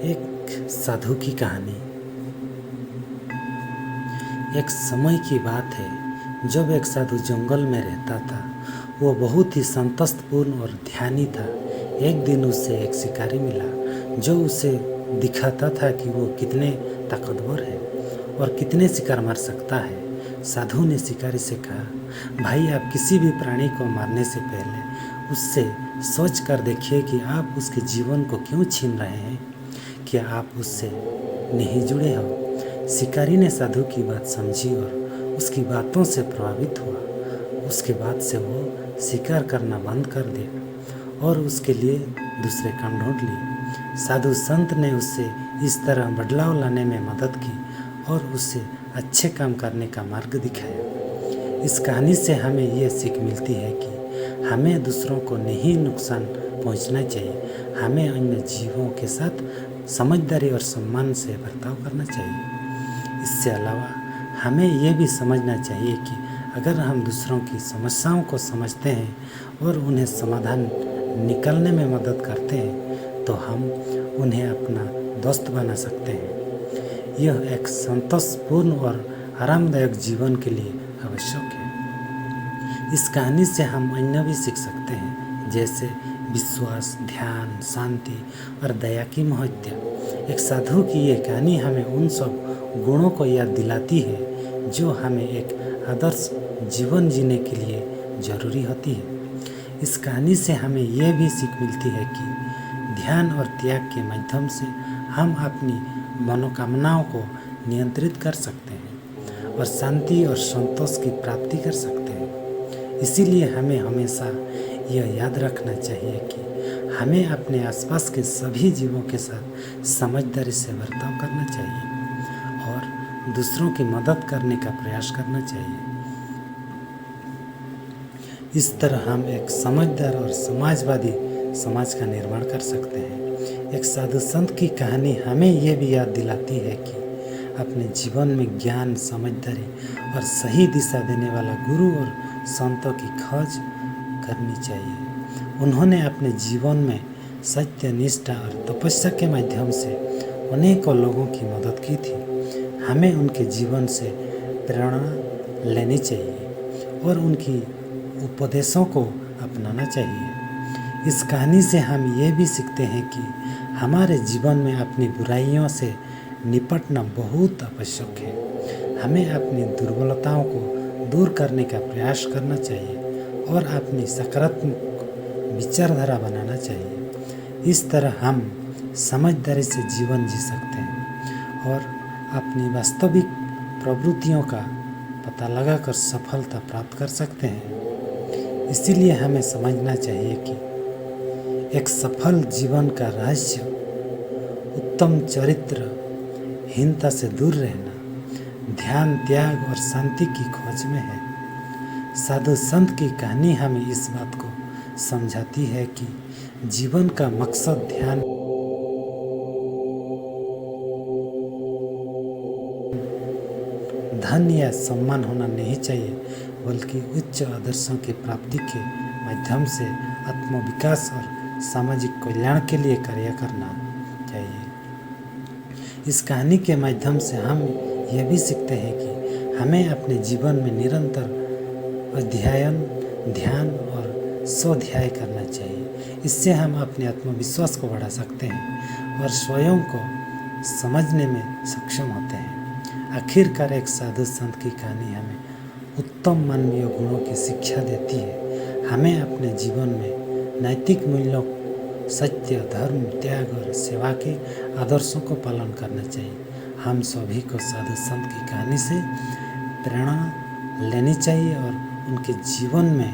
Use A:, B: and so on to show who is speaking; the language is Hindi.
A: एक साधु की कहानी। एक समय की बात है जब एक साधु जंगल में रहता था। वो बहुत ही संतस्तपूर्ण और ध्यानी था। एक दिन उसे एक शिकारी मिला जो उसे दिखाता था कि वो कितने ताकतवर है और कितने शिकार मार सकता है। साधु ने शिकारी से कहा, भाई, आप किसी भी प्राणी को मारने से पहले उससे सोच कर देखिए कि आप उसके जीवन को क्यों छीन रहे हैं। क्या आप उससे नहीं जुड़े हो? शिकारी ने साधु की बात समझी और उसकी बातों से प्रभावित हुआ। उसके बाद से वो शिकार करना बंद कर दिया और उसके लिए दूसरे काम ढूंढ लिए। साधु संत ने उससे इस तरह बदलाव लाने में मदद की और उसे अच्छे काम करने का मार्ग दिखाया। इस कहानी से हमें ये सीख मिलती है कि हमें दूसरों को नहीं नुकसान पहुंचना चाहिए। हमें अन्य जीवों के साथ समझदारी और सम्मान से बर्ताव करना चाहिए। इससे अलावा हमें यह भी समझना चाहिए कि अगर हम दूसरों की समस्याओं को समझते हैं और उन्हें समाधान निकालने में मदद करते हैं तो हम उन्हें अपना दोस्त बना सकते हैं। यह एक संतोषपूर्ण और आरामदायक जीवन के लिए आवश्यक है। इस कहानी से हम अन्य भी सीख सकते हैं, जैसे विश्वास, ध्यान, शांति और दया की महत्व। एक साधु की ये कहानी हमें उन सब गुणों को याद दिलाती है जो हमें एक आदर्श जीवन जीने के लिए जरूरी होती है। इस कहानी से हमें यह भी सीख मिलती है कि ध्यान और त्याग के माध्यम से हम अपनी मनोकामनाओं को नियंत्रित कर सकते हैं और शांति और संतोष की प्राप्ति कर सकते हैं। इसीलिए हमें हमेशा यह याद रखना चाहिए कि हमें अपने आसपास के सभी जीवों के साथ समझदारी से बर्ताव करना चाहिए और दूसरों की मदद करने का प्रयास करना चाहिए। इस तरह हम एक समझदार और समाजवादी समाज का निर्माण कर सकते हैं। एक साधु संत की कहानी हमें यह भी याद दिलाती है कि अपने जीवन में ज्ञान, समझदारी और सही दिशा देने वाला गुरु और संतों की खोज करनी चाहिए। उन्होंने अपने जीवन में सत्य, निष्ठा और तपस्या के माध्यम से अनेकों लोगों की मदद की थी। हमें उनके जीवन से प्रेरणा लेनी चाहिए और उनकी उपदेशों को अपनाना चाहिए। इस कहानी से हम ये भी सीखते हैं कि हमारे जीवन में अपनी बुराइयों से निपटना बहुत आवश्यक है। हमें अपनी दुर्बलताओं को दूर करने का प्रयास करना चाहिए और अपनी सकारात्मक विचारधारा बनाना चाहिए। इस तरह हम समझदारी से जीवन जी सकते हैं और अपनी वास्तविक प्रवृत्तियों का पता लगाकर सफलता प्राप्त कर सकते हैं। इसीलिए हमें समझना चाहिए कि एक सफल जीवन का रहस्य उत्तम चरित्र, हीनता से दूर रहना, ध्यान, त्याग और शांति की खोज में है। साधु संत की कहानी हमें इस बात को समझाती है कि जीवन का मकसद ध्यान, धन या सम्मान होना नहीं चाहिए, बल्कि उच्च आदर्शों की प्राप्ति के माध्यम से आत्मविकास और सामाजिक कल्याण के लिए कार्य करना चाहिए। इस कहानी के माध्यम से हम यह भी सीखते हैं कि हमें अपने जीवन में निरंतर अध्ययन, ध्यान और स्वाध्याय करना चाहिए। इससे हम अपने आत्मविश्वास को बढ़ा सकते हैं और स्वयं को समझने में सक्षम होते हैं। आखिरकार एक साधु संत की कहानी हमें उत्तम मानवीय गुणों की शिक्षा देती है। हमें अपने जीवन में नैतिक मूल्यों, सत्य, धर्म, त्याग और सेवा के आदर्शों को पालन करना चाहिए। हम सभी को साधु संत की कहानी से प्रेरणा लेनी चाहिए और उनके जीवन में